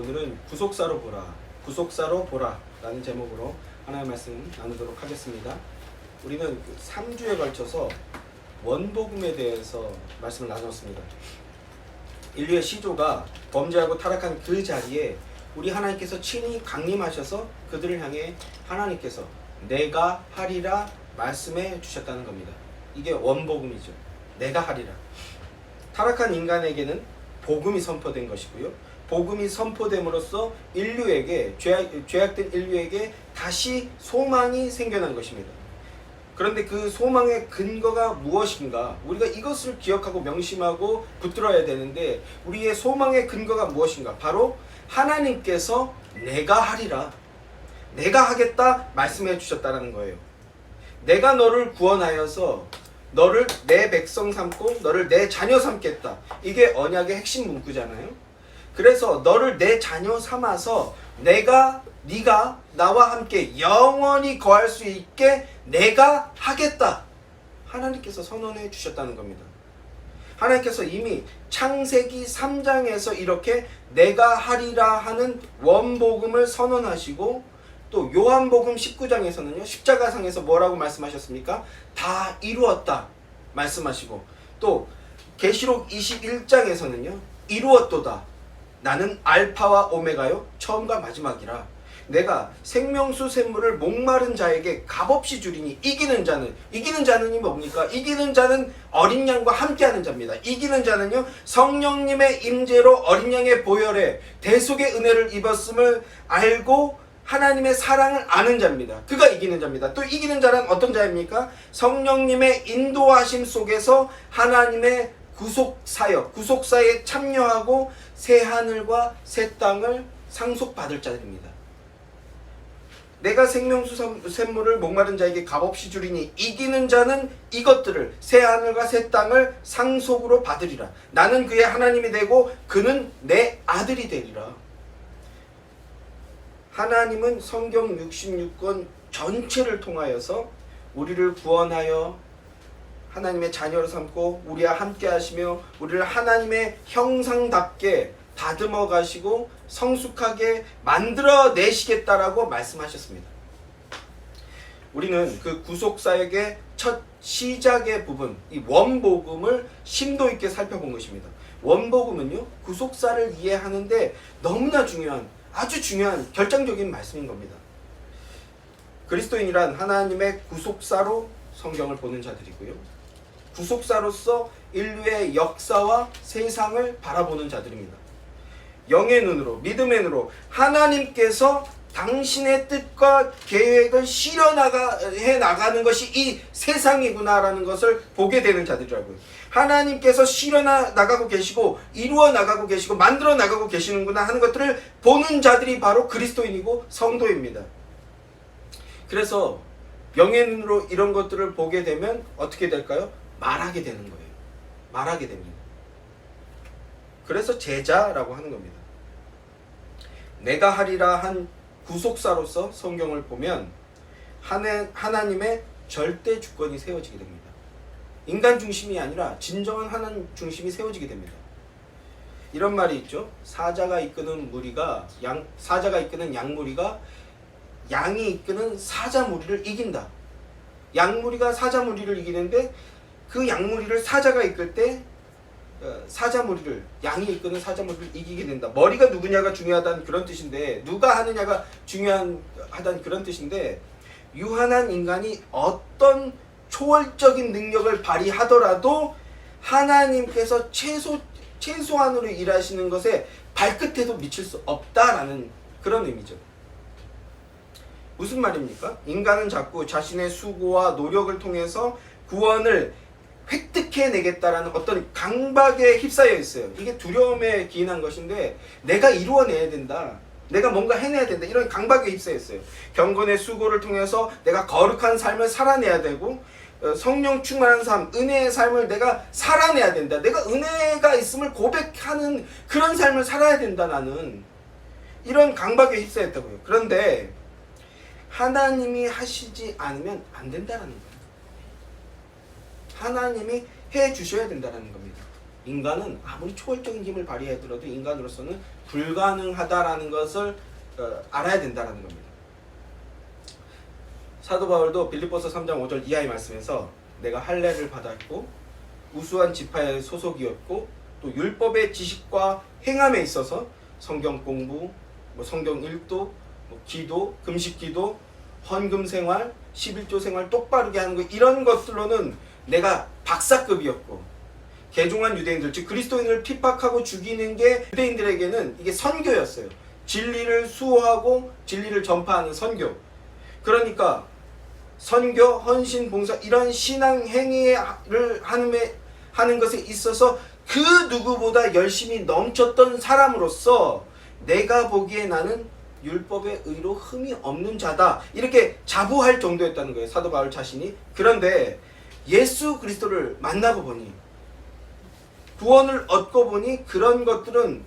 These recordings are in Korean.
오늘은 구속사로 보라, 구속사로 보라 라는 제목으로 하나의 말씀 나누도록 하겠습니다. 우리는 3주에 걸쳐서 원복음에 대해서 말씀을 나눴습니다. 인류의 시조가 범죄하고 타락한 그 자리에 우리 하나님께서 친히 강림하셔서 그들을 향해 하나님께서 내가 하리라 말씀해 주셨다는 겁니다. 이게 원복음이죠. 내가 하리라. 타락한 인간에게는 복음이 선포된 것이고요. 복음이 선포됨으로써 인류에게 죄악된 인류에게 다시 소망이 생겨난 것입니다. 그런데 그 소망의 근거가 무엇인가? 우리가 이것을 기억하고 명심하고 붙들어야 되는데, 우리의 소망의 근거가 무엇인가? 바로 하나님께서 내가 하리라, 내가 하겠다 말씀해 주셨다는 거예요. 내가 너를 구원하여서 너를 내 백성 삼고 너를 내 자녀 삼겠다. 이게 언약의 핵심 문구잖아요. 그래서 너를 내 자녀 삼아서 네가 나와 함께 영원히 거할 수 있게 내가 하겠다. 하나님께서 선언해 주셨다는 겁니다. 하나님께서 이미 창세기 3장에서 이렇게 내가 하리라 하는 원복음을 선언하시고, 또 요한복음 19장에서는요 십자가상에서 뭐라고 말씀하셨습니까? 다 이루었다 말씀하시고, 또 계시록 21장에서는요 이루었도다, 나는 알파와 오메가요 처음과 마지막이라, 내가 생명수 샘물을 목마른 자에게 값없이 주리니 이기는 자는이 뭡니까? 이기는 자는 어린 양과 함께하는 자입니다. 이기는 자는요 성령님의 임재로 어린 양의 보혈에 대속의 은혜를 입었음을 알고 하나님의 사랑을 아는 자입니다. 그가 이기는 자입니다. 또 이기는 자란 어떤 자입니까? 성령님의 인도하심 속에서 하나님의 구속사에 참여하고 새 하늘과 새 땅을 상속받을 자들입니다. 내가 생명수 샘물을 목마른 자에게 값없이 주리니 이기는 자는 이것들을, 새 하늘과 새 땅을 상속으로 받으리라. 나는 그의 하나님이 되고 그는 내 아들이 되리라. 하나님은 성경 66권 전체를 통하여서 우리를 구원하여 하나님의 자녀로 삼고 우리와 함께 하시며 우리를 하나님의 형상답게 다듬어 가시고 성숙하게 만들어 내시겠다라고 말씀하셨습니다. 우리는 그 구속사역의 첫 시작의 부분, 이 원복음을 심도 있게 살펴본 것입니다. 원복음은요 구속사를 이해하는데 너무나 중요한, 아주 중요한 결정적인 말씀인 겁니다. 그리스도인이란 하나님의 구속사로 성경을 보는 자들이고요, 구속사로서 인류의 역사와 세상을 바라보는 자들입니다. 영의 눈으로, 믿음의 눈으로 하나님께서 당신의 뜻과 계획을 실현해 나가는 것이 이 세상이구나라는 것을 보게 되는 자들이라고요. 하나님께서 실현해 나가고 계시고 이루어 나가고 계시고 만들어 나가고 계시는구나 하는 것들을 보는 자들이 바로 그리스도인이고 성도입니다. 그래서 영의 눈으로 이런 것들을 보게 되면 어떻게 될까요? 말하게 되는 거예요. 말하게 됩니다. 그래서 제자라고 하는 겁니다. 내가 하리라 한 구속사로서 성경을 보면 하나님의 절대 주권이 세워지게 됩니다. 인간 중심이 아니라 진정한 하나님 중심이 세워지게 됩니다. 이런 말이 있죠. 사자가 이끄는 양무리가 양이 이끄는 사자 무리를 이긴다. 양무리가 사자 무리를 이기는데 그 양무리를 사자가 이끌 때 양이 이끄는 사자 무리를 이기게 된다. 머리가 누구냐가 중요하다는 그런 뜻인데, 누가 하느냐가 중요하다는 그런 뜻인데, 유한한 인간이 어떤 초월적인 능력을 발휘하더라도 하나님께서 최소한으로 일하시는 것에 발끝에도 미칠 수 없다라는 그런 의미죠. 무슨 말입니까? 인간은 자꾸 자신의 수고와 노력을 통해서 구원을 획득해내겠다라는 어떤 강박에 휩싸여 있어요. 이게 두려움에 기인한 것인데, 내가 이루어내야 된다, 내가 뭔가 해내야 된다, 이런 강박에 휩싸여 있어요. 경건의 수고를 통해서 내가 거룩한 삶을 살아내야 되고, 성령 충만한 삶, 은혜의 삶을 내가 살아내야 된다, 내가 은혜가 있음을 고백하는 그런 삶을 살아야 된다, 나는 이런 강박에 휩싸였다고요. 그런데 하나님이 하시지 않으면 안 된다는 거예요. 하나님이 해 주셔야 된다는 겁니다. 인간은 아무리 초월적인 힘을 발휘하더라도 인간으로서는 불가능하다라는 것을 알아야 된다는 겁니다. 사도 바울도 빌립보서 3장 5절 이하의 말씀에서 내가 할례를 받았고 우수한 지파의 소속이었고 또 율법의 지식과 행함에 있어서 성경 공부, 성경 읽도, 기도, 금식기도, 헌금 생활, 11조 생활 똑바르게 하는 거 이런 것들로는 내가 박사급이었고 개종한 유대인들 즉 그리스도인을 핍박하고 죽이는 게 유대인들에게는 이게 선교였어요. 진리를 수호하고 진리를 전파하는 선교. 그러니까 선교, 헌신, 봉사 이런 신앙 행위를 하는 것에 있어서 그 누구보다 열심히 넘쳤던 사람으로서 내가 보기에 나는 율법의 의로 흠이 없는 자다 이렇게 자부할 정도였다는 거예요. 사도 바울 자신이. 그런데 예수 그리스도를 만나고 보니 구원을 얻고 보니 그런 것들은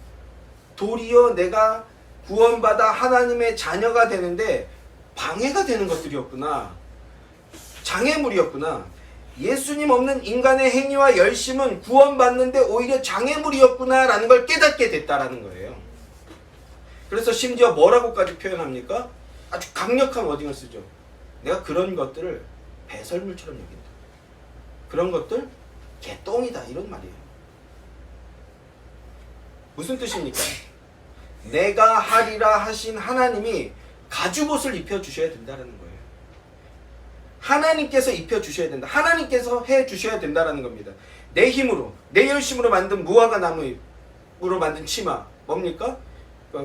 도리어 내가 구원받아 하나님의 자녀가 되는데 방해가 되는 것들이었구나. 장애물이었구나. 예수님 없는 인간의 행위와 열심은 구원받는데 오히려 장애물이었구나 라는 걸 깨닫게 됐다라는 거예요. 그래서 심지어 뭐라고까지 표현합니까? 아주 강력한 워딩을 쓰죠. 내가 그런 것들을 배설물처럼 여긴다. 그런 것들 개똥이다 이런 말이에요. 무슨 뜻입니까? 내가 하리라 하신 하나님이 가죽옷을 입혀주셔야 된다는 거예요. 하나님께서 입혀주셔야 된다. 하나님께서 해주셔야 된다는 겁니다. 내 힘으로 내 열심으로 만든 무화과 나무로 만든 치마 뭡니까?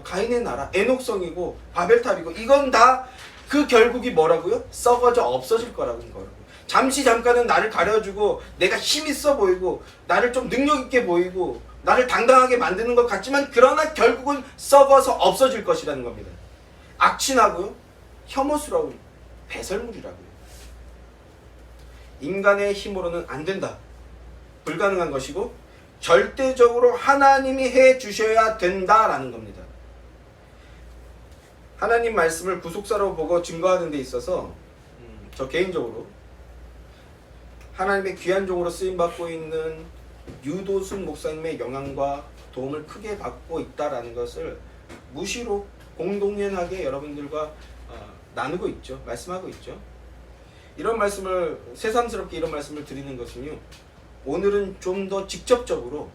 가인의 나라, 에녹성이고 바벨탑이고 이건 다 그 결국이 뭐라고요? 썩어져 없어질 거라는 거라고. 잠깐은 나를 가려주고 내가 힘 있어 보이고 나를 좀 능력 있게 보이고 나를 당당하게 만드는 것 같지만 그러나 결국은 썩어서 없어질 것이라는 겁니다. 악취나고요. 혐오스러운 배설물이라고요. 인간의 힘으로는 안 된다. 불가능한 것이고 절대적으로 하나님이 해주셔야 된다라는 겁니다. 하나님 말씀을 구속사로 보고 증거하는 데 있어서 저 개인적으로 하나님의 귀한 종으로 쓰임받고 있는 유도순 목사님의 영향과 도움을 크게 받고 있다라는 것을 무시로 공동연하게 여러분들과 나누고 있죠. 말씀하고 있죠. 이런 말씀을 새삼스럽게 이런 말씀을 드리는 것은요. 오늘은 좀 더 직접적으로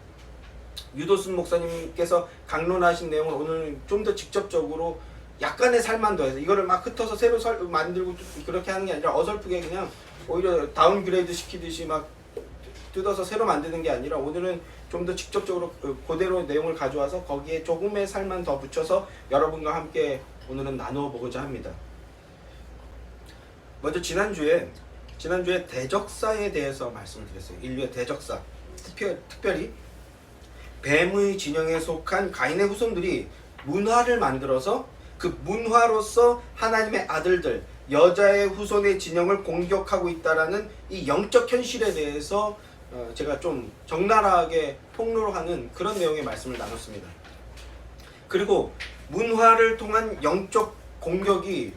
유도순 목사님께서 강론하신 내용을 오늘 좀 더 직접적으로 약간의 살만 더해서 이거를 막 흩어서 새로 만들고 그렇게 하는 게 아니라 어설프게 그냥 오히려 다운그레이드 시키듯이 막 뜯어서 새로 만드는 게 아니라 오늘은 좀 더 직접적으로 그대로 내용을 가져와서 거기에 조금의 살만 더 붙여서 여러분과 함께 오늘은 나누어 보고자 합니다. 먼저 지난주에 대적사에 대해서 말씀을 드렸어요. 인류의 대적사. 특별히 뱀의 진영에 속한 가인의 후손들이 문화를 만들어서 그 문화로서 하나님의 아들들, 여자의 후손의 진영을 공격하고 있다라는 이 영적 현실에 대해서 제가 좀 적나라하게 폭로하는 그런 내용의 말씀을 나눴습니다. 그리고 문화를 통한 영적 공격이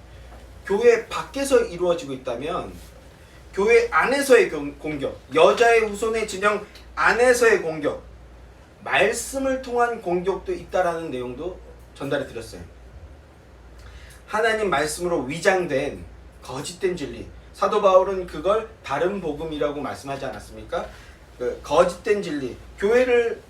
교회 밖에서 이루어지고 있다면 교회 안에서의 공격, 여자의 후손의 진영 안에서의 공격, 말씀을 통한 공격도 있다라는 내용도 전달해 드렸어요. 하나님 말씀으로 위장된 거짓된 진리, 사도 바울은 그걸 다른 복음이라고 말씀하지 않았습니까? 그 거짓된 진리, 교회를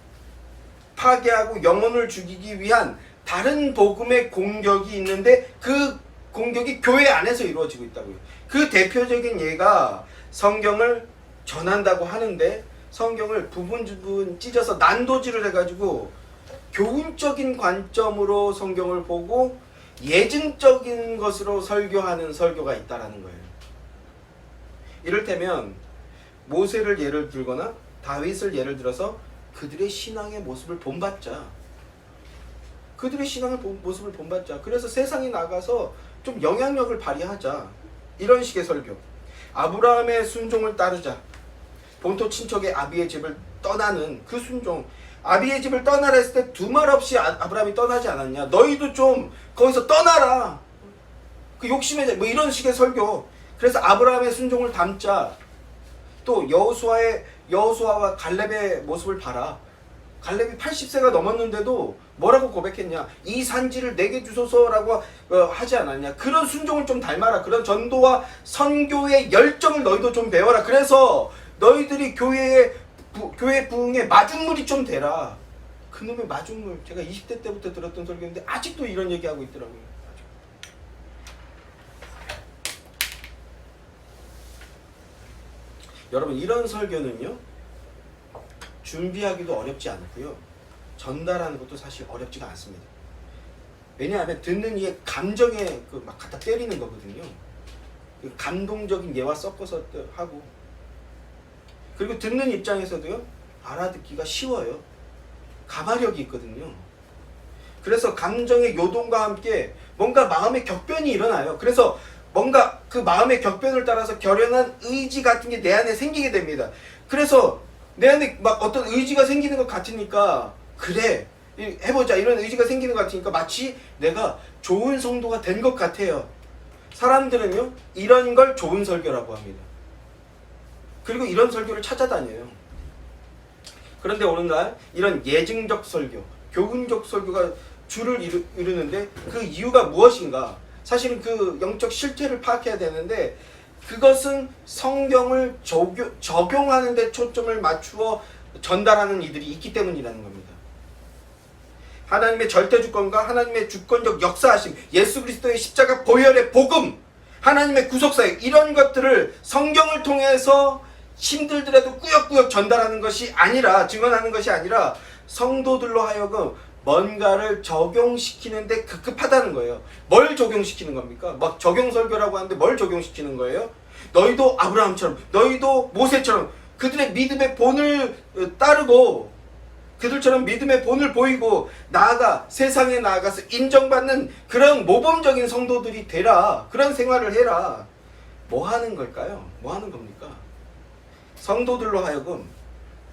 파괴하고 영혼을 죽이기 위한 다른 복음의 공격이 있는데 그 공격이 교회 안에서 이루어지고 있다고요. 그 대표적인 예가 성경을 전한다고 하는데 성경을 부분 찢어서 난도질을 해가지고 교훈적인 관점으로 성경을 보고 예증적인 것으로 설교하는 설교가 있다라는 거예요. 이를테면 모세를 예를 들거나 다윗을 예를 들어서 그들의 신앙의 모습을 본받자. 그래서 세상에 나가서 좀 영향력을 발휘하자. 이런 식의 설교. 아브라함의 순종을 따르자. 본토 친척의 아비의 집을 떠나는 그 순종. 아비의 집을 떠나라 했을 때 두 말 없이 아브라함이 떠나지 않았냐. 너희도 좀 거기서 떠나라. 그 욕심에 이런 식의 설교. 그래서 아브라함의 순종을 담자. 또 여호수아의 여호수아와 갈렙의 모습을 봐라. 갈렙이 80세가 넘었는데도 뭐라고 고백했냐? 이 산지를 내게 주소서라고 하지 않았냐? 그런 순종을 좀 닮아라. 그런 전도와 선교의 열정을 너희도 좀 배워라. 그래서 너희들이 교회 부흥의 마중물이 좀 되라. 그놈의 마중물, 제가 20대 때부터 들었던 설교인데 아직도 이런 얘기하고 있더라고요. 여러분, 이런 설교는요, 준비하기도 어렵지 않고요, 전달하는 것도 사실 어렵지가 않습니다. 왜냐하면 듣는 이의 감정에 막 갖다 때리는 거거든요. 감동적인 예와 섞어서 하고, 그리고 듣는 입장에서도요, 알아듣기가 쉬워요. 가마력이 있거든요. 그래서 감정의 요동과 함께 뭔가 마음의 격변이 일어나요. 그래서 뭔가 그 마음의 격변을 따라서 결연한 의지 같은 게 내 안에 생기게 됩니다. 그래서 내 안에 막 어떤 의지가 생기는 것 같으니까, 그래 해보자, 이런 의지가 생기는 것 같으니까 마치 내가 좋은 성도가 된 것 같아요. 사람들은요, 이런 걸 좋은 설교라고 합니다. 그리고 이런 설교를 찾아다녀요. 그런데 오늘날 이런 예증적 설교, 교훈적 설교가 주를 이루는데 그 이유가 무엇인가? 사실은 그 영적 실태를 파악해야 되는데, 그것은 성경을 적용하는 데 초점을 맞추어 전달하는 이들이 있기 때문이라는 겁니다. 하나님의 절대 주권과 하나님의 주권적 역사하심, 예수 그리스도의 십자가 보혈의 복음, 하나님의 구속사역, 이런 것들을 성경을 통해서 힘들더라도 꾸역꾸역 전달하는 것이 아니라, 증언하는 것이 아니라 성도들로 하여금 뭔가를 적용시키는데 급급하다는 거예요. 뭘 적용시키는 겁니까? 막 적용설교라고 하는데 뭘 적용시키는 거예요? 너희도 아브라함처럼, 너희도 모세처럼 그들의 믿음의 본을 따르고, 그들처럼 믿음의 본을 보이고 세상에 나아가서 인정받는 그런 모범적인 성도들이 되라. 그런 생활을 해라. 뭐 하는 걸까요? 뭐 하는 겁니까? 성도들로 하여금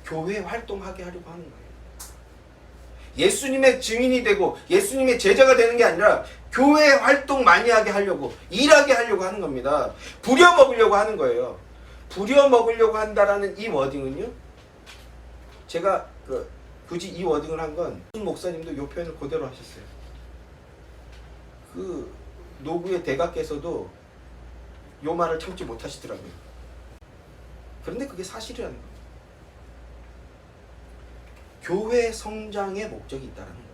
교회 활동하게 하려고 하는 거예요. 예수님의 증인이 되고 예수님의 제자가 되는 게 아니라 교회 활동 많이 하게 하려고, 일하게 하려고 하는 겁니다. 부려먹으려고 하는 거예요. 부려먹으려고 한다라는 이 워딩은요, 제가 굳이 이 워딩을 한 건 목사님도 이 표현을 그대로 하셨어요. 그 노구의 대각께서도 이 말을 참지 못하시더라고요. 그런데 그게 사실이라는 거예요. 교회 성장의 목적이 있다는 거예요.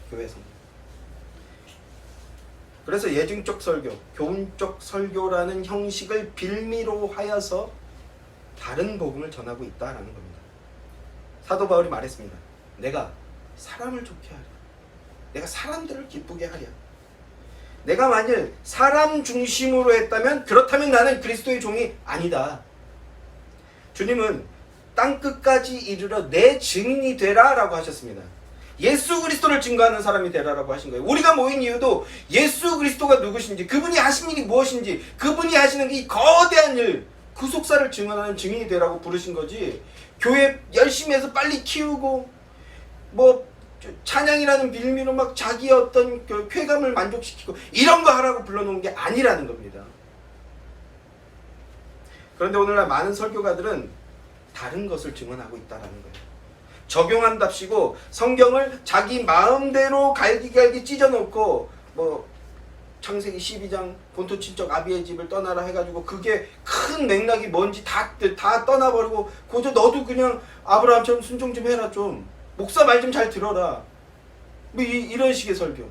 교회 성장. 그래서 예증적 설교, 교훈적 설교라는 형식을 빌미로 하여서 다른 복음을 전하고 있다는 겁니다. 사도 바울이 말했습니다. 내가 사람을 좋게 하랴. 내가 사람들을 기쁘게 하랴. 내가 만일 사람 중심으로 했다면, 그렇다면 나는 그리스도의 종이 아니다. 주님은 땅끝까지 이르러 내 증인이 되라 라고 하셨습니다. 예수 그리스도를 증거하는 사람이 되라라고 하신 거예요. 우리가 모인 이유도 예수 그리스도가 누구신지, 그분이 하신 일이 무엇인지, 그분이 하시는 이 거대한 일, 구속사를 증언하는 증인이 되라고 부르신 거지, 교회 열심히 해서 빨리 키우고 뭐 찬양이라는 빌미로 막 자기의 어떤 쾌감을 만족시키고 이런 거 하라고 불러놓은 게 아니라는 겁니다. 그런데 오늘날 많은 설교가들은 다른 것을 증언하고 있다는 거예요. 적용한답시고 성경을 자기 마음대로 갈기갈기 찢어놓고, 뭐 창세기 12장 본토 친척 아비의 집을 떠나라 해가지고 그게 큰 맥락이 뭔지 다 떠나버리고, 고저 너도 그냥 아브라함처럼 순종 좀 해라, 좀 목사 말 좀 잘 들어라, 뭐 이런 식의 설교.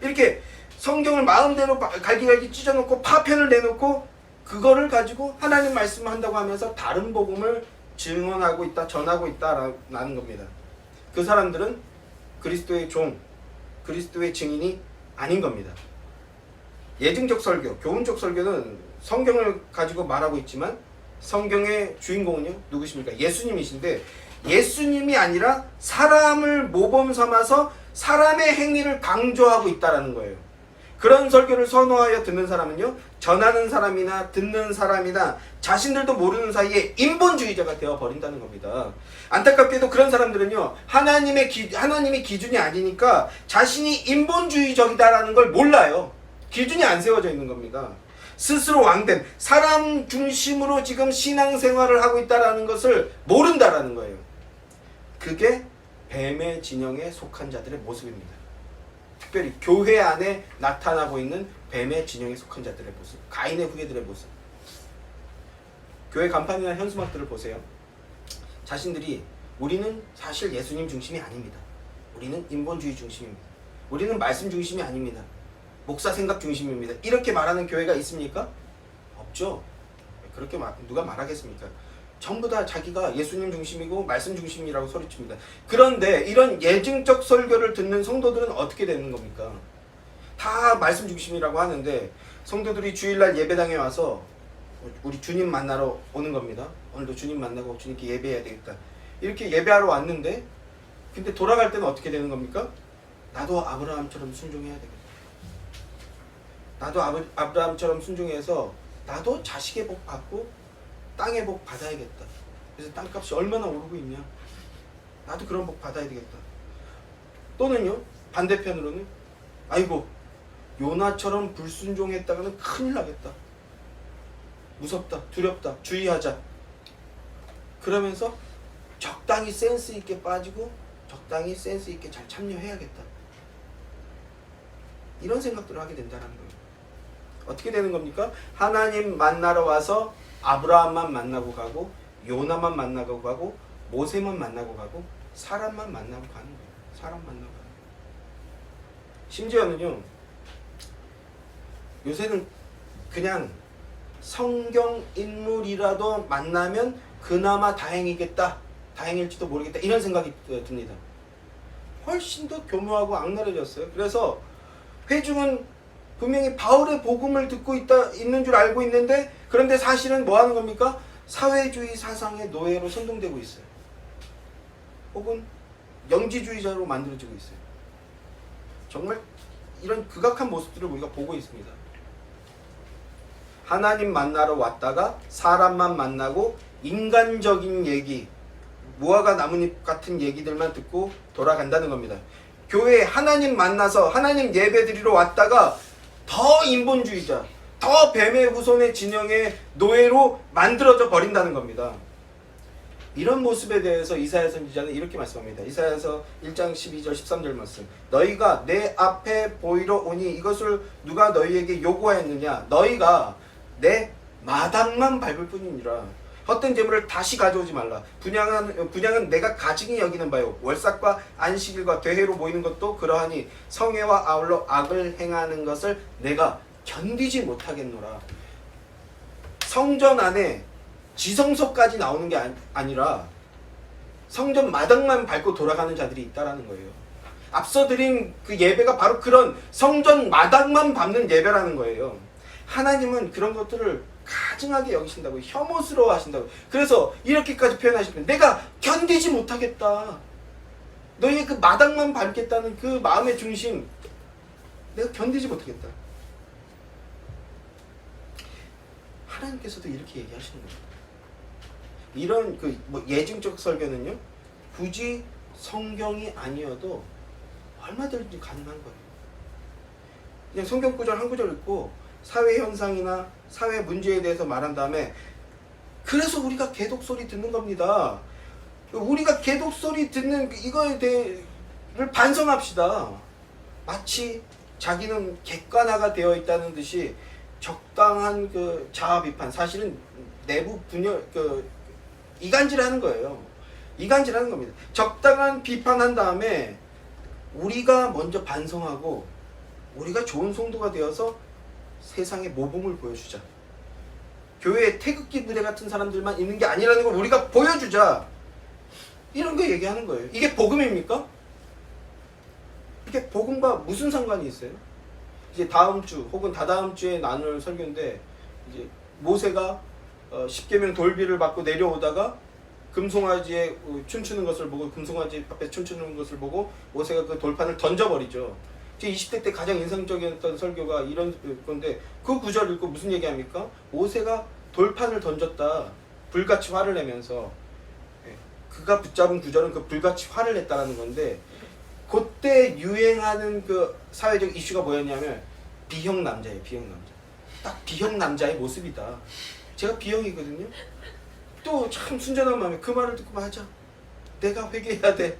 이렇게 성경을 마음대로 갈기갈기 찢어놓고 파편을 내놓고 그거를 가지고 하나님 말씀을 한다고 하면서 다른 복음을 증언하고 있다, 전하고 있다라는 겁니다. 그 사람들은 그리스도의 종, 그리스도의 증인이 아닌 겁니다. 예증적 설교, 교훈적 설교는 성경을 가지고 말하고 있지만 성경의 주인공은요, 누구십니까? 예수님이신데, 예수님이 아니라 사람을 모범 삼아서 사람의 행위를 강조하고 있다라는 거예요. 그런 설교를 선호하여 듣는 사람은요, 전하는 사람이나 듣는 사람이나 자신들도 모르는 사이에 인본주의자가 되어버린다는 겁니다. 안타깝게도 그런 사람들은요, 하나님이 기준이 아니니까 자신이 인본주의적이다라는 걸 몰라요. 기준이 안 세워져 있는 겁니다. 스스로 왕됨, 사람 중심으로 지금 신앙생활을 하고 있다는 것을 모른다라는 거예요. 그게 뱀의 진영에 속한 자들의 모습입니다. 특별히 교회 안에 나타나고 있는 뱀의 진영에 속한 자들의 모습, 가인의 후예들의 모습. 교회 간판이나 현수막들을 보세요. 자신들이 우리는 사실 예수님 중심이 아닙니다. 우리는 인본주의 중심입니다. 우리는 말씀 중심이 아닙니다. 목사 생각 중심입니다. 이렇게 말하는 교회가 있습니까? 없죠. 그렇게 누가 말하겠습니까? 전부 다 자기가 예수님 중심이고 말씀 중심이라고 소리칩니다. 그런데 이런 예증적 설교를 듣는 성도들은 어떻게 되는 겁니까? 다 말씀 중심이라고 하는데 성도들이 주일날 예배당에 와서 우리 주님 만나러 오는 겁니다. 오늘도 주님 만나고 주님께 예배해야 되겠다. 이렇게 예배하러 왔는데 근데 돌아갈 때는 어떻게 되는 겁니까? 나도 아브라함처럼 순종해야 되겠다. 나도 아브라함처럼 순종해서 나도 자식의 복 받고 땅의 복 받아야겠다. 그래서 땅값이 얼마나 오르고 있냐. 나도 그런 복 받아야 되겠다. 또는요, 반대편으로는 아이고 요나처럼 불순종했다가는 큰일 나겠다. 무섭다, 두렵다, 주의하자. 그러면서 적당히 센스 있게 빠지고 적당히 센스 있게 잘 참여해야겠다. 이런 생각들을 하게 된다는 거예요. 어떻게 되는 겁니까? 하나님 만나러 와서 아브라함만 만나고 가고 요나만 만나고 가고 모세만 만나고 가고 사람만 만나고 가는 거예요. 사람 만나고 가는 거예요. 심지어는요, 요새는 그냥 성경 인물이라도 만나면 그나마 다행이겠다, 다행일지도 모르겠다, 이런 생각이 듭니다. 훨씬 더 교묘하고 악랄해졌어요. 그래서 회중은 분명히 바울의 복음을 듣고 있는 줄 알고 있는데, 그런데 사실은 뭐 하는 겁니까? 사회주의 사상의 노예로 선동되고 있어요. 혹은 영지주의자로 만들어지고 있어요. 정말 이런 극악한 모습들을 우리가 보고 있습니다. 하나님 만나러 왔다가 사람만 만나고 인간적인 얘기, 무화과 나뭇잎 같은 얘기들만 듣고 돌아간다는 겁니다. 교회에 하나님 만나서 하나님 예배드리러 왔다가 더 인본주의자, 더 뱀의 후손의 진영의 노예로 만들어져 버린다는 겁니다. 이런 모습에 대해서 이사야 선지자는 이렇게 말씀합니다. 이사야서 1장 12절 13절 말씀. 너희가 내 앞에 보이러 오니 이것을 누가 너희에게 요구하였느냐? 너희가 내 마당만 밟을 뿐이니라. 헛된 재물을 다시 가져오지 말라. 분양은 내가 가증히 여기는 바요. 월삭과 안식일과 대회로 모이는 것도 그러하니 성회와 아울러 악을 행하는 것을 내가 견디지 못하겠노라. 성전 안에 지성소까지 나오는 게 아니라 성전 마당만 밟고 돌아가는 자들이 있다라는 거예요. 앞서 드린 그 예배가 바로 그런 성전 마당만 밟는 예배라는 거예요. 하나님은 그런 것들을 가증하게 여기신다고, 혐오스러워 하신다고. 그래서 이렇게까지 표현하시면 내가 견디지 못하겠다. 너희의 그 마당만 밟겠다는 그 마음의 중심, 내가 견디지 못하겠다. 하나님께서도 이렇게 얘기하시는 거예요. 이런 예증적 설교는요, 굳이 성경이 아니어도 얼마든지 가능한 거예요. 그냥 성경 구절 한 구절 읽고 사회 현상이나 사회 문제에 대해서 말한 다음에, 그래서 우리가 개독 소리 듣는 겁니다. 우리가 개독 소리 듣는 이거에 대해를 반성합시다. 마치 자기는 객관화가 되어 있다는 듯이 적당한 그 자아 비판, 사실은 내부 분열, 이간질하는 거예요. 이간질하는 겁니다. 적당한 비판한 다음에 우리가 먼저 반성하고 우리가 좋은 성도가 되어서 세상에 모범을 보여주자. 교회에 태극기 부대 같은 사람들만 있는 게 아니라는 걸 우리가 보여주자. 이런 거 얘기하는 거예요. 이게 복음입니까? 이게 복음과 무슨 상관이 있어요? 이제 다음 주 혹은 다다음 주에 나눌 설교인데, 이제 모세가 10계명 돌비를 받고 내려오다가 금송아지에 춤추는 것을 보고, 금송아지 앞에 춤추는 것을 보고 모세가 그 돌판을 던져버리죠. 제 20대 때 가장 인상적이었던 설교가 이런 건데, 그 구절 읽고 무슨 얘기합니까? 모세가 돌판을 던졌다. 불같이 화를 내면서. 그가 붙잡은 구절은 그 불같이 화를 냈다라는 건데, 그때 유행하는 그 사회적 이슈가 뭐였냐면 비형 남자예요. 비형 남자. 딱 B형 남자의 모습이다. 제가 B형이거든요. 또 참 순전한 마음에 그 말을 듣고 맞아. 내가 회개해야 돼.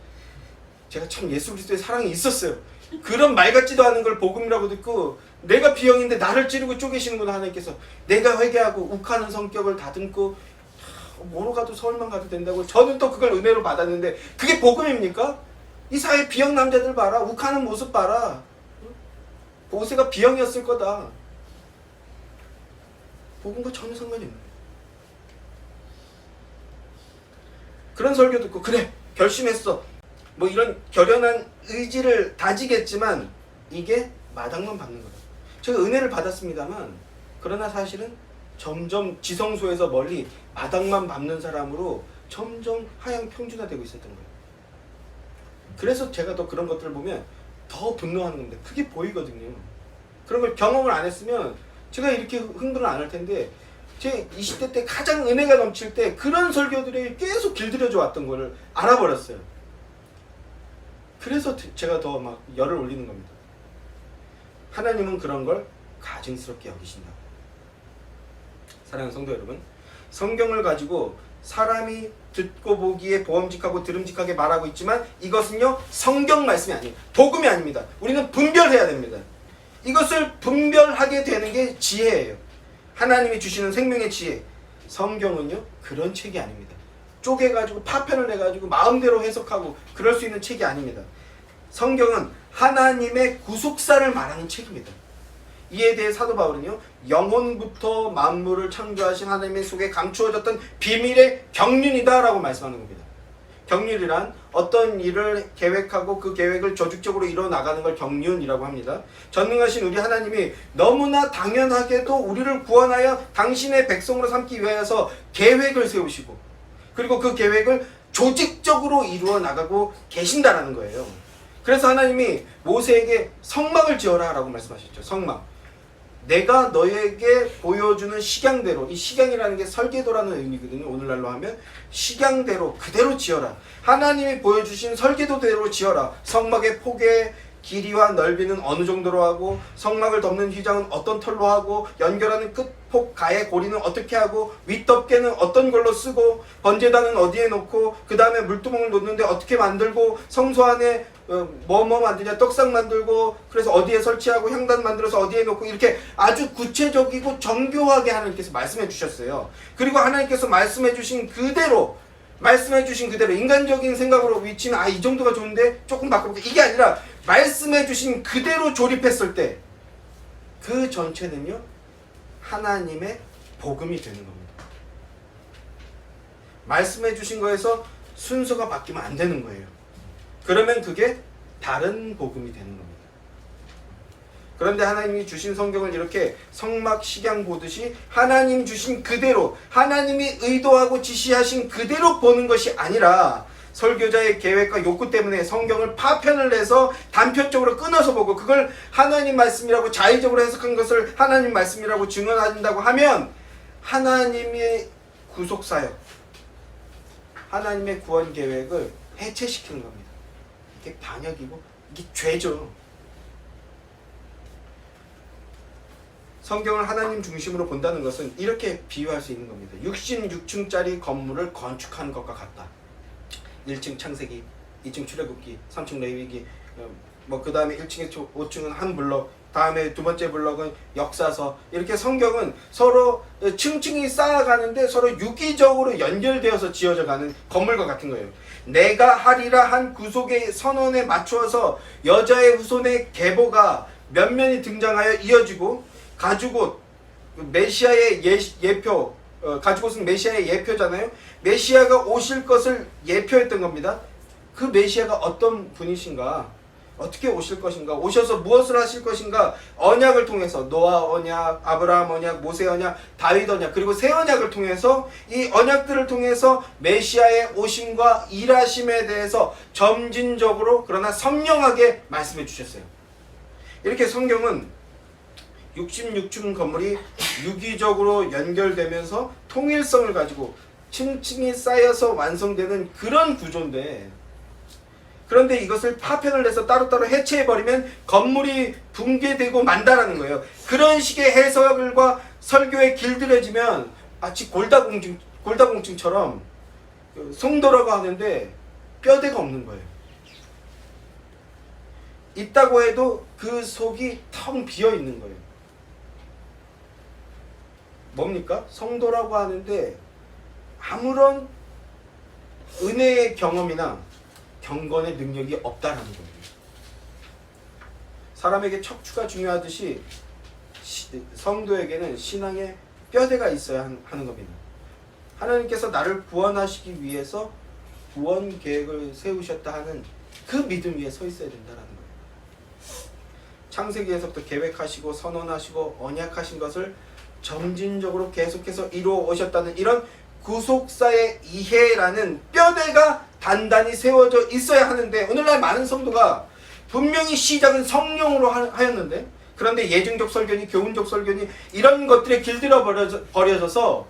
제가 참 예수 그리스도의 사랑이 있었어요. 그런 말 같지도 않은 걸 복음이라고 듣고 내가 B형인데 나를 찌르고 쪼개시는구나 하나님께서. 내가 회개하고 욱하는 성격을 다듬고 뭐로 가도 서울만 가도 된다고 저는 또 그걸 은혜로 받았는데 그게 복음입니까? 이 사회 B형 남자들 봐라. 욱하는 모습 봐라. 모세가 B형이었을 거다. 복음과 전혀 상관이 없는 거예요. 그런 설교 듣고 그래 결심했어. 뭐 이런 결연한 의지를 다지겠지만 이게 마당만 밟는 거다. 제가 은혜를 받았습니다만 그러나 사실은 점점 지성소에서 멀리 마당만 밟는 사람으로 점점 하향 평준화되고 있었던 거예요. 그래서 제가 더 그런 것들을 보면 더 분노하는 겁니다. 그게 보이거든요. 그런 걸 경험을 안 했으면 제가 이렇게 흥분을 안 할 텐데 제 20대 때 가장 은혜가 넘칠 때 그런 설교들이 계속 길들여져 왔던 거를 알아버렸어요. 그래서 제가 더 막 열을 올리는 겁니다. 하나님은 그런 걸 가증스럽게 여기신다. 사랑하는 성도 여러분, 성경을 가지고 사람이 듣고 보기에 보험직하고 들음직하게 말하고 있지만 이것은요 성경 말씀이 아니에요. 복음이 아닙니다. 우리는 분별해야 됩니다. 이것을 분별하게 되는 게 지혜예요. 하나님이 주시는 생명의 지혜. 성경은요 그런 책이 아닙니다. 쪼개가지고 파편을 내가지고 마음대로 해석하고 그럴 수 있는 책이 아닙니다. 성경은 하나님의 구속사를 말하는 책입니다. 이에 대해 사도 바울은요 영혼부터 만물을 창조하신 하나님의 속에 감추어졌던 비밀의 경륜이다 라고 말씀하는 겁니다. 경륜이란 어떤 일을 계획하고 그 계획을 조직적으로 이뤄나가는 걸 경륜이라고 합니다. 전능하신 우리 하나님이 너무나 당연하게도 우리를 구원하여 당신의 백성으로 삼기 위하여서 계획을 세우시고 그리고 그 계획을 조직적으로 이루어 나가고 계신다라는 거예요. 그래서 하나님이 모세에게 성막을 지어라 라고 말씀하셨죠. 성막. 내가 너에게 보여주는 식양대로, 이 식양이라는 게 설계도라는 의미거든요. 오늘날로 하면 식양대로 그대로 지어라. 하나님이 보여주신 설계도대로 지어라. 성막의 폭의 길이와 넓이는 어느 정도로 하고 성막을 덮는 휘장은 어떤 털로 하고 연결하는 끝폭 가의 고리는 어떻게 하고 윗덮개는 어떤 걸로 쓰고 번제단은 어디에 놓고 그 다음에 물두멍을 놓는데 어떻게 만들고 성소 안에 뭐 만드냐 떡상 만들고 그래서 어디에 설치하고 향단 만들어서 어디에 놓고 이렇게 아주 구체적이고 정교하게 하나님께서 말씀해 주셨어요. 그리고 하나님께서 말씀해 주신 그대로 인간적인 생각으로 위치는 이 정도가 좋은데 조금 바꿔볼게 이게 아니라 말씀해 주신 그대로 조립했을 때 그 전체는요 하나님의 복음이 되는 겁니다. 말씀해 주신 거에서 순서가 바뀌면 안 되는 거예요. 그러면 그게 다른 복음이 되는 겁니다. 그런데 하나님이 주신 성경을 이렇게 성막 식양 보듯이 하나님 주신 그대로 하나님이 의도하고 지시하신 그대로 보는 것이 아니라 설교자의 계획과 욕구 때문에 성경을 파편을 내서 단편적으로 끊어서 보고 그걸 하나님 말씀이라고 자의적으로 해석한 것을 하나님 말씀이라고 증언한다고 하면 하나님의 구속사역, 하나님의 구원 계획을 해체시키는 겁니다. 이게 반역이고 이게 죄죠. 성경을 하나님 중심으로 본다는 것은 이렇게 비유할 수 있는 겁니다. 66층짜리 건물을 건축하는 것과 같다. 1층 창세기, 2층 출애굽기, 3층 레위기, 그 다음에 1층에 5층은 한 블럭, 다음에 두 번째 블럭은 역사서. 이렇게 성경은 서로 층층이 쌓아가는데 서로 유기적으로 연결되어서 지어져 가는 건물과 같은 거예요. 내가 하리라 한 구속의 선언에 맞추어서 여자의 후손의 계보가 면면이 등장하여 이어지고 가죽옷, 메시아의 예표, 가죽옷은 메시아의 예표잖아요. 메시아가 오실 것을 예표했던 겁니다. 그 메시아가 어떤 분이신가, 어떻게 오실 것인가, 오셔서 무엇을 하실 것인가, 언약을 통해서 노아 언약, 아브라함 언약, 모세 언약, 다윗 언약, 그리고 새 언약을 통해서 이 언약들을 통해서 메시아의 오심과 일하심에 대해서 점진적으로 그러나 선명하게 말씀해 주셨어요. 이렇게 성경은 66층 건물이 유기적으로 연결되면서 통일성을 가지고 층층이 쌓여서 완성되는 그런 구조인데 그런데 이것을 파편을 내서 따로따로 해체해버리면 건물이 붕괴되고 만다라는 거예요. 그런 식의 해석과 설교에 길들여지면 마치 골다공증처럼 성도라고 하는데 뼈대가 없는 거예요. 있다고 해도 그 속이 텅 비어 있는 거예요. 뭡니까? 성도라고 하는데 아무런 은혜의 경험이나 경건의 능력이 없다라는 겁니다. 사람에게 척추가 중요하듯이 성도에게는 신앙의 뼈대가 있어야 하는 겁니다. 하나님께서 나를 구원하시기 위해서 구원 계획을 세우셨다 하는 그 믿음 위에 서 있어야 된다는 거예요. 창세기에서부터 계획하시고 선언하시고 언약하신 것을 점진적으로 계속해서 이루어 오셨다는 이런 구속사의 이해라는 뼈대가 단단히 세워져 있어야 하는데, 오늘날 많은 성도가 분명히 시작은 성령으로 하였는데, 그런데 예증적 설교니 교훈적 설교니 이런 것들에 길들여 버려져서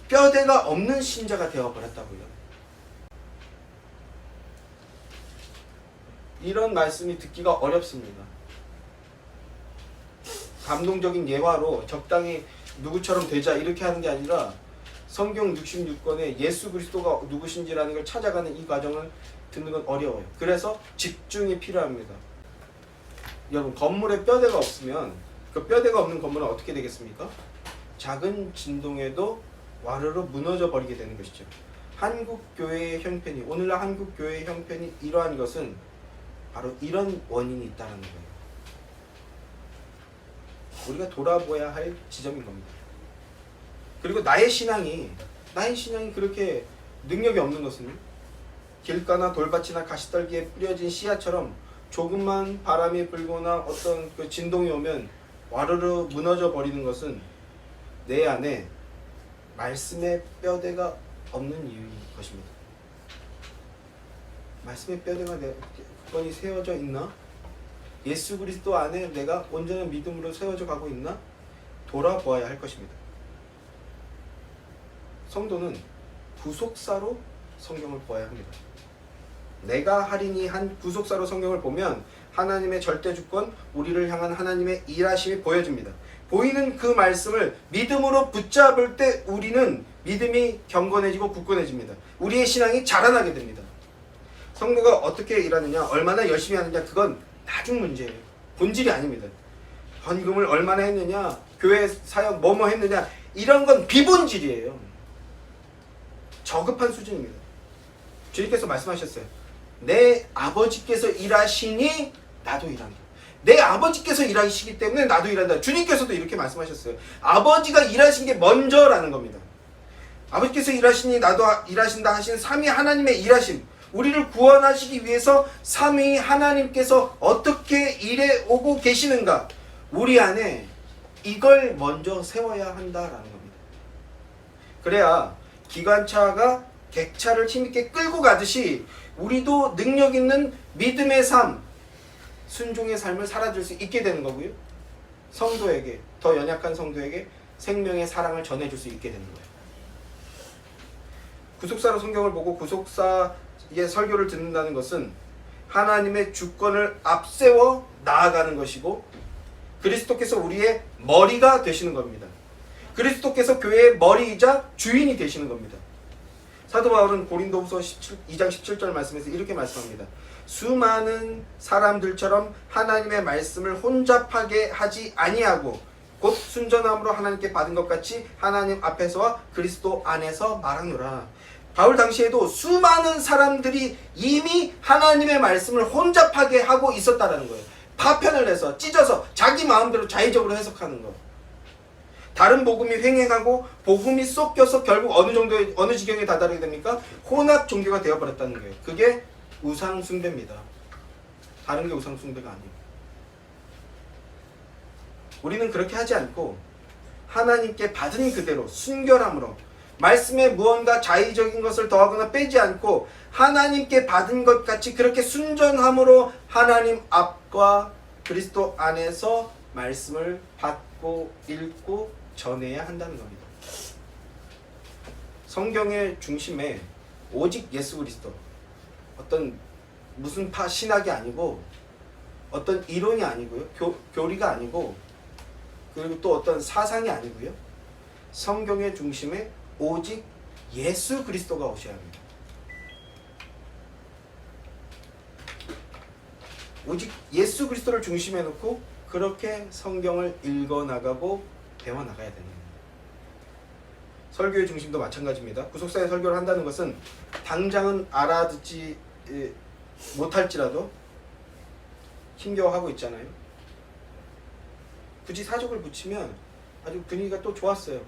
뼈대가 없는 신자가 되어버렸다고요. 이런 말씀이 듣기가 어렵습니다. 감동적인 예화로 적당히 누구처럼 되자 이렇게 하는 게 아니라 성경 66권에 예수 그리스도가 누구신지라는 걸 찾아가는 이 과정을 듣는 건 어려워요. 그래서 집중이 필요합니다. 여러분, 건물에 뼈대가 없으면 그 뼈대가 없는 건물은 어떻게 되겠습니까? 작은 진동에도 와르르 무너져 버리게 되는 것이죠. 한국 교회의 형편이, 오늘날 한국 교회의 형편이 이러한 것은 바로 이런 원인이 있다는 거예요. 우리가 돌아보아야 할 지점인 겁니다. 그리고 나의 신앙이 그렇게 능력이 없는 것은 길가나 돌밭이나 가시떨기에 뿌려진 씨앗처럼 조금만 바람이 불거나 어떤 그 진동이 오면 와르르 무너져 버리는 것은 내 안에 말씀의 뼈대가 없는 이유인 것입니다. 말씀의 뼈대가 굳건히 세워져 있나? 예수 그리스도 안에 내가 온전한 믿음으로 세워져 가고 있나? 돌아보아야 할 것입니다. 성도는 구속사로 성경을 보아야 합니다. 내가 하리니 한 구속사로 성경을 보면 하나님의 절대 주권, 우리를 향한 하나님의 일하심이 보여집니다. 보이는 그 말씀을 믿음으로 붙잡을 때 우리는 믿음이 경건해지고 굳건해집니다. 우리의 신앙이 자라나게 됩니다. 성도가 어떻게 일하느냐, 얼마나 열심히 하느냐, 그건 나중 문제예요. 본질이 아닙니다. 헌금을 얼마나 했느냐, 교회 사역 뭐뭐 했느냐, 이런 건 비본질이에요. 저급한 수준입니다. 주님께서 말씀하셨어요. 내 아버지께서 일하시니 나도 일한다. 내 아버지께서 일하시기 때문에 나도 일한다. 주님께서도 이렇게 말씀하셨어요. 아버지가 일하신 게 먼저라는 겁니다. 아버지께서 일하시니 나도 일하신다 하신 삼위 하나님의 일하심, 우리를 구원하시기 위해서 삼위 하나님께서 어떻게 일해 오고 계시는가, 우리 안에 이걸 먼저 세워야 한다라는 겁니다. 그래야 기관차가 객차를 힘있게 끌고 가듯이 우리도 능력 있는 믿음의 삶, 순종의 삶을 살아줄 수 있게 되는 거고요. 성도에게, 더 연약한 성도에게 생명의 사랑을 전해줄 수 있게 되는 거예요. 구속사로 성경을 보고 구속사의 설교를 듣는다는 것은 하나님의 주권을 앞세워 나아가는 것이고, 그리스도께서 우리의 머리가 되시는 겁니다. 그리스도께서 교회의 머리이자 주인이 되시는 겁니다. 사도 바울은 고린도후서 2장 17절 말씀에서 이렇게 말씀합니다. 수많은 사람들처럼 하나님의 말씀을 혼잡하게 하지 아니하고 곧 순전함으로 하나님께 받은 것 같이 하나님 앞에서와 그리스도 안에서 말하노라. 바울 당시에도 수많은 사람들이 이미 하나님의 말씀을 혼잡하게 하고 있었다는 거예요. 파편을 내서 찢어서 자기 마음대로 자의적으로 해석하는 거. 다른 복음이 횡행하고 복음이 섞여서 결국 어느 지경에 다다르게 됩니까? 혼합 종교가 되어버렸다는 거예요. 그게 우상 숭배입니다. 다른 게 우상 숭배가 아니에요. 우리는 그렇게 하지 않고 하나님께 받은 그대로 순결함으로 말씀에 무언가 자의적인 것을 더하거나 빼지 않고 하나님께 받은 것 같이 그렇게 순전함으로 하나님 앞과 그리스도 안에서 말씀을 받고 읽고 전해야 한다는 겁니다. 성경의 중심에 오직 예수 그리스도, 어떤 무슨 파 신학이 아니고 어떤 이론이 아니고요. 교리가 아니고 그리고 또 어떤 사상이 아니고요. 성경의 중심에 오직 예수 그리스도가 오셔야 합니다. 오직 예수 그리스도를 중심에 놓고 그렇게 성경을 읽어나가고 배워나가야 됩니다. 설교의 중심도 마찬가지입니다. 구속사의 설교를 한다는 것은 당장은 알아듣지 못할지라도 힘겨워하고 있잖아요. 굳이 사족을 붙이면 아주 분위기가 또 좋았어요.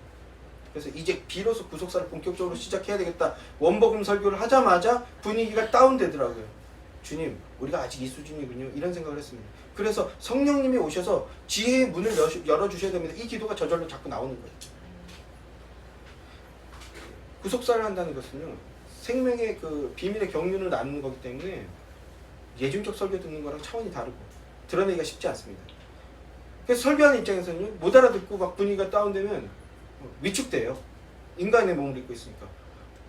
그래서 이제 비로소 구속사를 본격적으로 시작해야 되겠다. 원복음 설교를 하자마자 분위기가 다운되더라고요. 주님, 우리가 아직 이 수준이군요. 이런 생각을 했습니다. 그래서 성령님이 오셔서 지혜의 문을 열어주셔야 됩니다. 이 기도가 저절로 자꾸 나오는 거예요. 구속사를 한다는 것은요, 생명의 그 비밀의 경륜을 나누는 거기 때문에 예중적 설교 듣는 거랑 차원이 다르고 드러내기가 쉽지 않습니다. 그래서 설교하는 입장에서는요, 못 알아듣고 막 분위기가 다운되면 위축돼요. 인간의 몸을 입고 있으니까.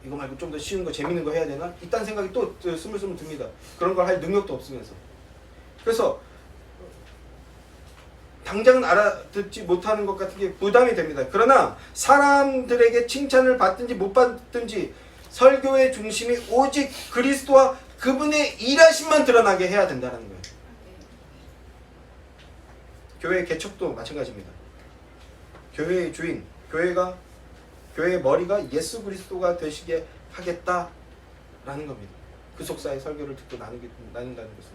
이거 말고 좀 더 쉬운 거, 재밌는 거 해야 되나? 이딴 생각이 또 스물스물 듭니다. 그런 걸 할 능력도 없으면서. 그래서 당장은 알아듣지 못하는 것 같은 게 부담이 됩니다. 그러나 사람들에게 칭찬을 받든지 못 받든지 설교의 중심이 오직 그리스도와 그분의 일하심만 드러나게 해야 된다는 거예요. 교회의 개척도 마찬가지입니다. 교회의 주인, 교회의 머리가 예수 그리스도가 되시게 하겠다라는 겁니다. 구속사의 설교를 듣고 나눈다는 것은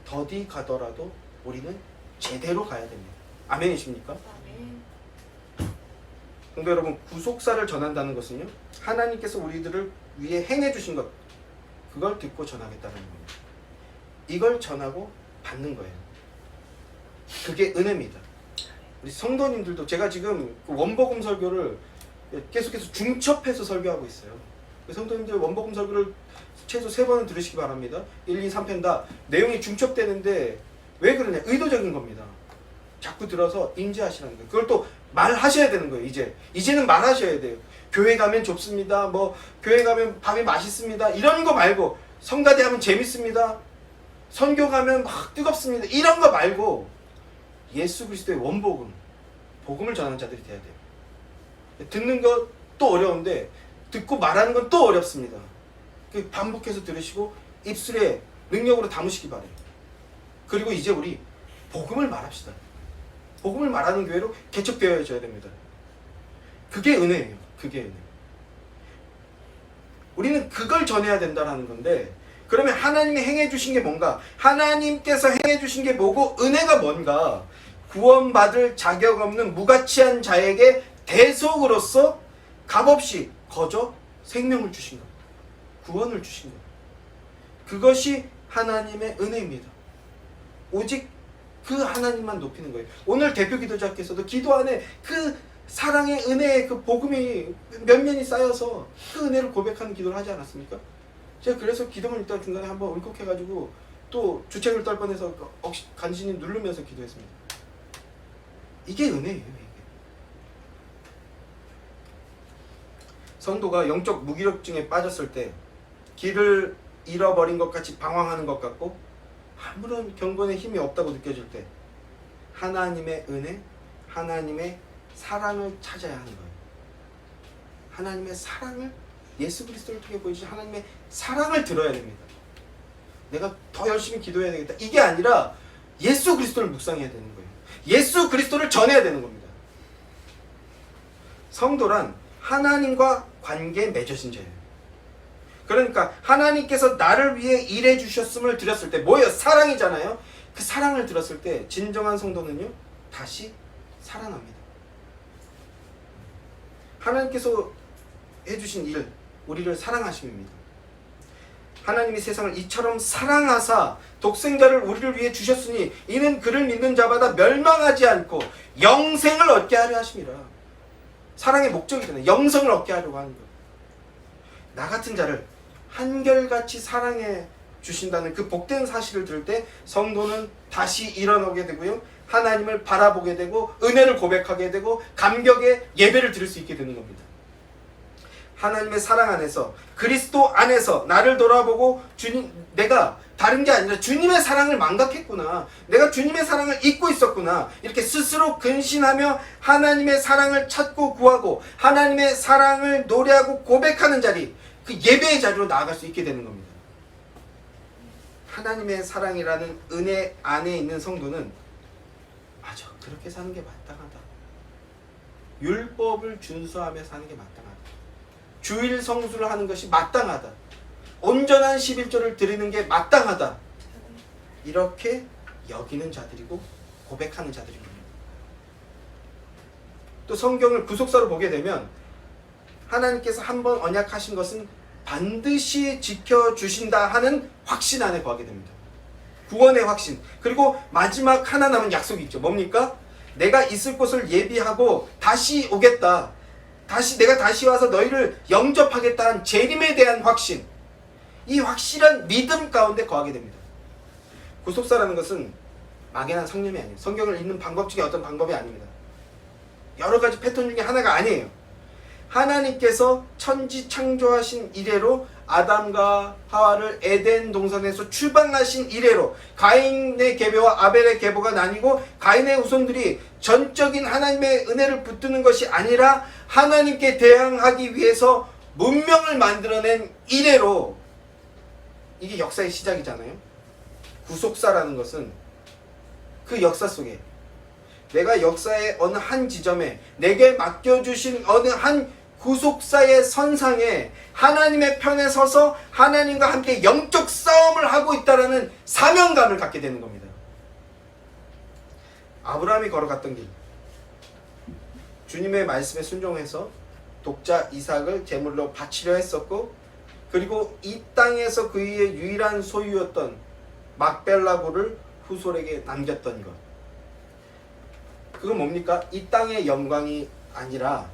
더디 가더라도 우리는 제대로 가야 됩니다. 아멘이십니까? 성도 여러분, 구속사를 전한다는 것은요, 하나님께서 우리들을 위해 행해 주신 것, 그걸 듣고 전하겠다는 겁니다. 이걸 전하고 받는 거예요. 그게 은혜입니다. 우리 성도님들도, 제가 지금 원복음 설교를 계속해서 중첩해서 설교하고 있어요. 성도님들 원복음 설교를 최소 3번은 들으시기 바랍니다. 1, 2, 3편 다 내용이 중첩되는데 왜 그러냐? 의도적인 겁니다. 자꾸 들어서 인지하시라는 거예요. 그걸 또 말하셔야 되는 거예요. 이제는 말하셔야 돼요. 교회 가면 좁습니다. 교회 가면 밥이 맛있습니다. 이런 거 말고, 성가대 하면 재밌습니다. 선교 가면 막 뜨겁습니다. 이런 거 말고 예수 그리스도의 원복음, 복음을 전하는 자들이 돼야 돼요. 듣는 것도 어려운데 듣고 말하는 건 또 어렵습니다. 반복해서 들으시고 입술에 능력으로 담으시기 바래요. 그리고 이제 우리 복음을 말합시다. 복음을 말하는 교회로 개척되어져야 됩니다. 그게 은혜예요. 그게 은혜. 우리는 그걸 전해야 된다는 건데, 그러면 하나님이 행해 주신 게 뭔가? 하나님께서 행해 주신 게 뭐고 은혜가 뭔가? 구원받을 자격 없는 무가치한 자에게 대속으로서 값없이 거저 생명을 주신 것, 구원을 주신 것, 그것이 하나님의 은혜입니다. 오직 그 하나님만 높이는 거예요. 오늘 대표 기도자께서도 기도 안에 그 사랑의 은혜의 그 복음이 면면이 쌓여서 그 은혜를 고백하는 기도를 하지 않았습니까? 제가 그래서 기도문 읽다가 중간에 한번 울컥해가지고 또 주책을 떨 뻔해서 간신히 누르면서 기도했습니다. 이게 은혜예요. 이게. 성도가 영적 무기력증에 빠졌을 때 길을 잃어버린 것 같이 방황하는 것 같고 아무런 경건의 힘이 없다고 느껴질 때 하나님의 은혜, 하나님의 사랑을 찾아야 하는 거예요. 하나님의 사랑을, 예수 그리스도를 통해 보여주신 하나님의 사랑을 들어야 됩니다. 내가 더 열심히 기도해야 되겠다, 이게 아니라 예수 그리스도를 묵상해야 되는 거예요. 예수 그리스도를 전해야 되는 겁니다. 성도란 하나님과 관계에 맺어진 자예요. 그러니까 하나님께서 나를 위해 일해 주셨음을 들었을 때, 뭐예요? 사랑이잖아요. 그 사랑을 들었을 때 진정한 성도는요, 다시 살아납니다. 하나님께서 해주신 일, 우리를 사랑하심입니다. 하나님이 세상을 이처럼 사랑하사 독생자를 우리를 위해 주셨으니 이는 그를 믿는 자마다 멸망하지 않고 영생을 얻게 하려 하심이라. 사랑의 목적이잖아요. 영생을 얻게 하려고 하는 거예요. 나 같은 자를 한결같이 사랑해 주신다는 그 복된 사실을 들을 때 성도는 다시 일어나게 되고요, 하나님을 바라보게 되고 은혜를 고백하게 되고 감격의 예배를 드릴 수 있게 되는 겁니다. 하나님의 사랑 안에서, 그리스도 안에서 나를 돌아보고 주님, 내가 다른 게 아니라 주님의 사랑을 망각했구나. 내가 주님의 사랑을 잊고 있었구나. 이렇게 스스로 근신하며 하나님의 사랑을 찾고 구하고 하나님의 사랑을 노래하고 고백하는 자리, 그 예배의 자리로 나아갈 수 있게 되는 겁니다. 하나님의 사랑이라는 은혜 안에 있는 성도는 맞아, 그렇게 사는 게 마땅하다. 율법을 준수하며 사는 게 마땅하다. 주일 성수를 하는 것이 마땅하다. 온전한 11조를 드리는 게 마땅하다. 이렇게 여기는 자들이고 고백하는 자들입니다. 또 성경을 구속사로 보게 되면 하나님께서 한번 언약하신 것은 반드시 지켜주신다 하는 확신 안에 거하게 됩니다. 구원의 확신. 그리고 마지막 하나 남은 약속이 있죠. 뭡니까? 내가 있을 곳을 예비하고 다시 오겠다. 내가 다시 와서 너희를 영접하겠다는 재림에 대한 확신. 이 확실한 믿음 가운데 거하게 됩니다. 구속사라는 것은 막연한 성념이 아니에요. 성경을 읽는 방법 중에 어떤 방법이 아닙니다. 여러 가지 패턴 중에 하나가 아니에요. 하나님께서 천지 창조하신 이래로 아담과 하와를 에덴 동산에서 출발하신 이래로 가인의 계보와 아벨의 계보가 나뉘고 가인의 후손들이 전적인 하나님의 은혜를 붙드는 것이 아니라 하나님께 대항하기 위해서 문명을 만들어낸 이래로, 이게 역사의 시작이잖아요. 구속사라는 것은 그 역사 속에 내가 역사의 어느 한 지점에 내게 맡겨주신 어느 한 구속사의 선상에 하나님의 편에 서서 하나님과 함께 영적 싸움을 하고 있다는 사명감을 갖게 되는 겁니다. 아브라함이 걸어갔던 길, 주님의 말씀에 순종해서 독자 이삭을 제물로 바치려 했었고, 그리고 이 땅에서 그의 유일한 소유였던 막벨라고를 후손에게 남겼던 것, 그건 뭡니까? 이 땅의 영광이 아니라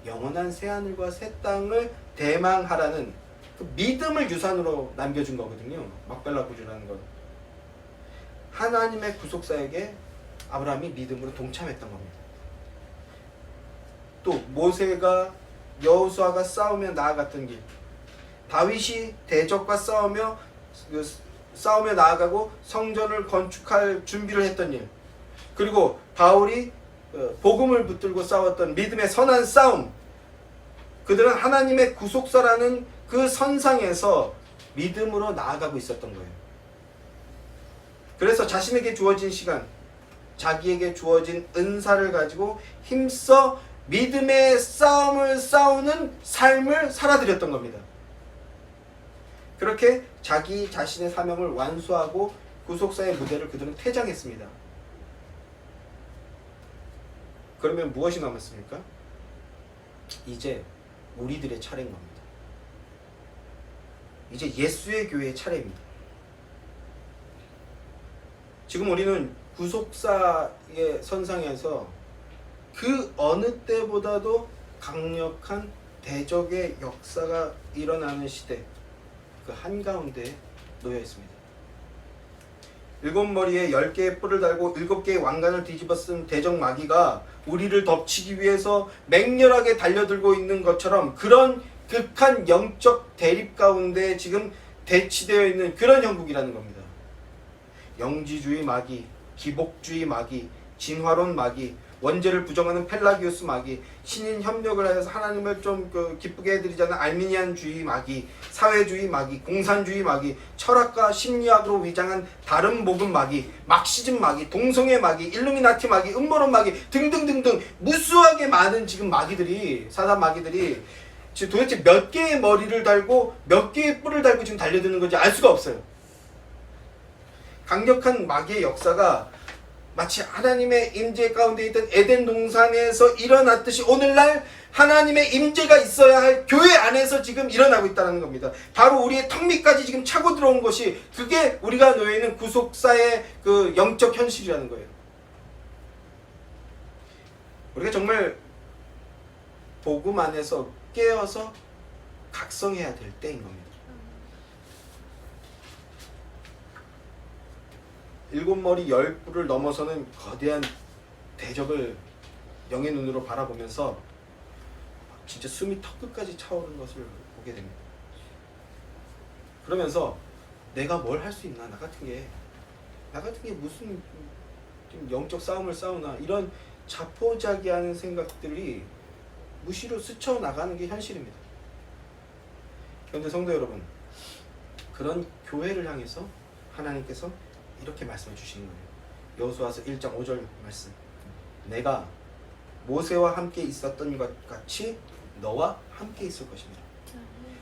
영원한 새하늘과 새 땅을 대망하라는 그 믿음을 유산으로 남겨준 거거든요. 막벨라 구주라는 건 하나님의 구속사에게 아브라함이 믿음으로 동참했던 겁니다. 또 모세가 여호수아가 싸우며 나아갔던 길, 다윗이 대적과 싸우며 나아가고 성전을 건축할 준비를 했던 일, 그리고 바울이 복음을 붙들고 싸웠던 믿음의 선한 싸움, 그들은 하나님의 구속사라는 그 선상에서 믿음으로 나아가고 있었던 거예요. 그래서 자신에게 주어진 시간, 자기에게 주어진 은사를 가지고 힘써 믿음의 싸움을 싸우는 삶을 살아드렸던 겁니다. 그렇게 자기 자신의 사명을 완수하고 구속사의 무대를 그들은 퇴장했습니다. 그러면 무엇이 남았습니까? 이제 우리들의 차례인 겁니다. 이제 예수의 교회의 차례입니다. 지금 우리는 구속사의 선상에서 그 어느 때보다도 강력한 대적의 역사가 일어나는 시대, 그 한가운데 놓여 있습니다. 7머리에 10개의 뿔을 달고 7개의 왕관을 뒤집어 쓴 대적 마귀가 우리를 덮치기 위해서 맹렬하게 달려들고 있는 것처럼 그런 극한 영적 대립 가운데 지금 대치되어 있는 그런 형국이라는 겁니다. 영지주의 마귀, 기복주의 마귀, 진화론 마귀, 원죄를 부정하는 펠라기우스 마귀, 신인 협력을 해서 하나님을 좀 기쁘게 해드리자는 알미니안주의 마귀, 사회주의 마귀, 공산주의 마귀, 철학과 심리학으로 위장한 다른 복음 마귀, 막시즘 마귀, 동성애 마귀, 일루미나티 마귀, 음모론 마귀 등등등등 무수하게 많은 지금 마귀들이, 사단 마귀들이 지금 도대체 몇 개의 머리를 달고 몇 개의 뿔을 달고 지금 달려드는 건지 알 수가 없어요. 강력한 마귀의 역사가 마치 하나님의 임재 가운데 있던 에덴 동산에서 일어났듯이 오늘날 하나님의 임재가 있어야 할 교회 안에서 지금 일어나고 있다는 겁니다. 바로 우리의 턱 밑까지 지금 차고 들어온 것이, 그게 우리가 놓여 있는 구속사의 그 영적 현실이라는 거예요. 우리가 정말 복음 안에서 깨어서 각성해야 될 때인 겁니다. 7머리 10뿔을 넘어서는 거대한 대적을 영의 눈으로 바라보면서 진짜 숨이 턱끝까지 차오르는 것을 보게 됩니다. 그러면서 내가 뭘 할 수 있나, 나 같은 게 무슨 좀 영적 싸움을 싸우나, 이런 자포자기하는 생각들이 무시로 스쳐나가는 게 현실입니다. 그런데 성도 여러분, 그런 교회를 향해서 하나님께서 이렇게 말씀해 주시는 거예요. 여호수아서 1장 5절 말씀. 내가 모세와 함께 있었던 것 같이 너와 함께 있을 것입니다.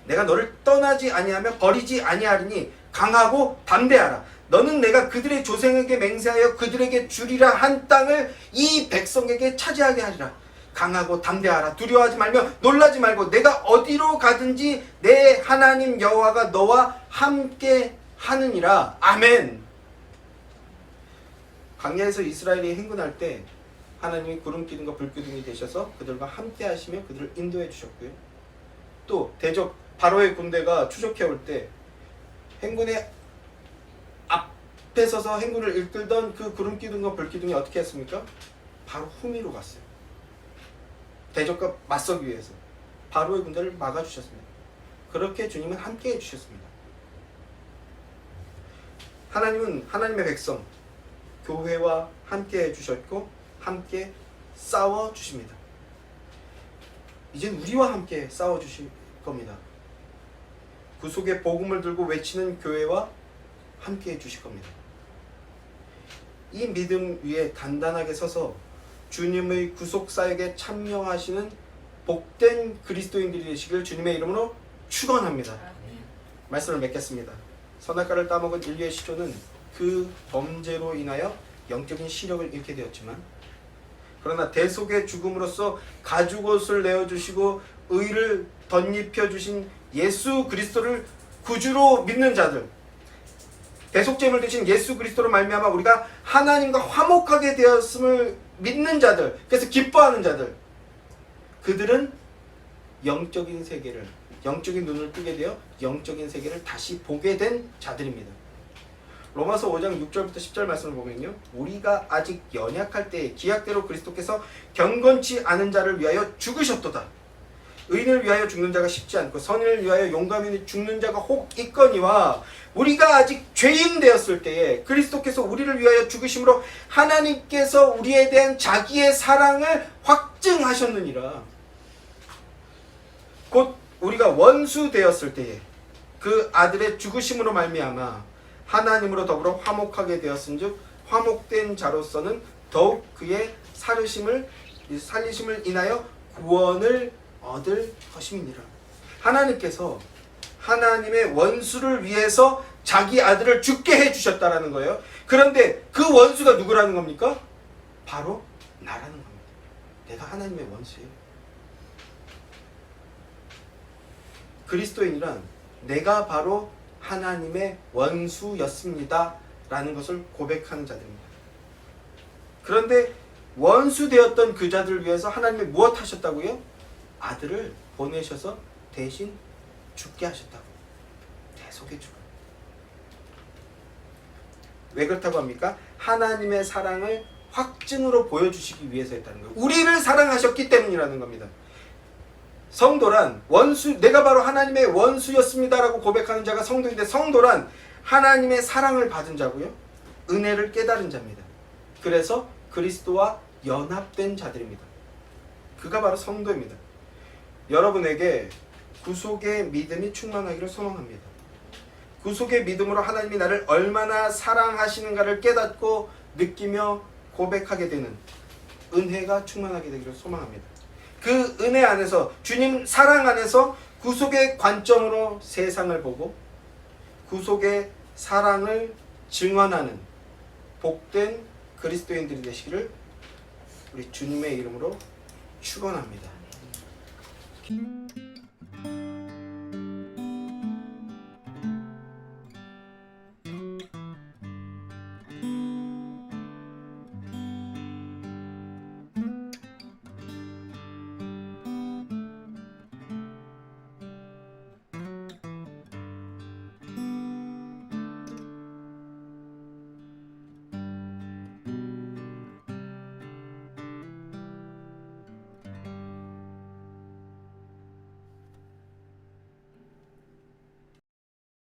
내가 너를 떠나지 아니하며 버리지 아니하리니 강하고 담대하라. 너는 내가 그들의 조상에게 맹세하여 그들에게 주리라 한 땅을 이 백성에게 차지하게 하리라. 강하고 담대하라. 두려워하지 말며 놀라지 말고 내가 어디로 가든지 내 하나님 여호와가 너와 함께 하느니라. 아멘. 광야에서 이스라엘이 행군할 때 하나님이 구름 기둥과 불 기둥이 되셔서 그들과 함께 하시며 그들을 인도해 주셨고요. 또 대적 바로의 군대가 추적해 올 때 행군의 앞에 서서 행군을 이끌던 그 구름 기둥과 불 기둥이 어떻게 했습니까? 바로 후미로 갔어요. 대적과 맞서기 위해서 바로의 군대를 막아주셨습니다. 그렇게 주님은 함께 해주셨습니다. 하나님은 하나님의 백성 교회와 함께 해주셨고 함께 싸워주십니다. 이젠 우리와 함께 싸워주실 겁니다. 구속의 복음을 들고 외치는 교회와 함께 해주실 겁니다. 이 믿음 위에 단단하게 서서 주님의 구속사역에 참여하시는 복된 그리스도인들이 되시길 주님의 이름으로 축원합니다. 말씀을 맺겠습니다. 선악과를 따먹은 인류의 시조는 그 범죄로 인하여 영적인 시력을 잃게 되었지만, 그러나 대속의 죽음으로써 가죽옷을 내어주시고 의를 덧입혀 주신 예수 그리스도를 구주로 믿는 자들, 대속제물 되신 예수 그리스도로 말미암아 우리가 하나님과 화목하게 되었음을 믿는 자들, 그래서 기뻐하는 자들, 그들은 영적인 세계를, 영적인 눈을 뜨게 되어 영적인 세계를 다시 보게 된 자들입니다. 로마서 5장 6절부터 10절 말씀을 보면요, 우리가 아직 연약할 때에 기약대로 그리스도께서 경건치 않은 자를 위하여 죽으셨도다. 의인을 위하여 죽는 자가 쉽지 않고 선인을 위하여 용감히 죽는 자가 혹 있거니와, 우리가 아직 죄인 되었을 때에 그리스도께서 우리를 위하여 죽으심으로 하나님께서 우리에 대한 자기의 사랑을 확증하셨느니라. 곧 우리가 원수 되었을 때에 그 아들의 죽으심으로 말미암아 하나님으로 더불어 화목하게 되었은즉 화목된 자로서는 더욱 그의 살리심을 인하여 구원을 얻을 것임이니라. 하나님께서 하나님의 원수를 위해서 자기 아들을 죽게 해주셨다라는 거예요. 그런데 그 원수가 누구라는 겁니까? 바로 나라는 겁니다. 내가 하나님의 원수예요. 그리스도인이란 내가 바로 하나님의 원수였습니다 라는 것을 고백하는 자들입니다. 그런데 원수 되었던 그 자들을 위해서 하나님이 무엇 하셨다고요? 아들을 보내셔서 대신 죽게 하셨다고. 대속의 죽음. 왜 그렇다고 합니까? 하나님의 사랑을 확증으로 보여주시기 위해서였다는 거예요. 우리를 사랑하셨기 때문이라는 겁니다. 성도란 원수, 내가 바로 하나님의 원수였습니다라고 고백하는 자가 성도인데, 성도란 하나님의 사랑을 받은 자고요, 은혜를 깨달은 자입니다. 그래서 그리스도와 연합된 자들입니다. 그가 바로 성도입니다. 여러분에게 구속의 믿음이 충만하기를 소망합니다. 구속의 믿음으로 하나님이 나를 얼마나 사랑하시는가를 깨닫고 느끼며 고백하게 되는 은혜가 충만하게 되기를 소망합니다. 그 은혜 안에서, 주님 사랑 안에서 구속의 관점으로 세상을 보고 구속의 사랑을 증언하는 복된 그리스도인들이 되시기를 우리 주님의 이름으로 축원합니다.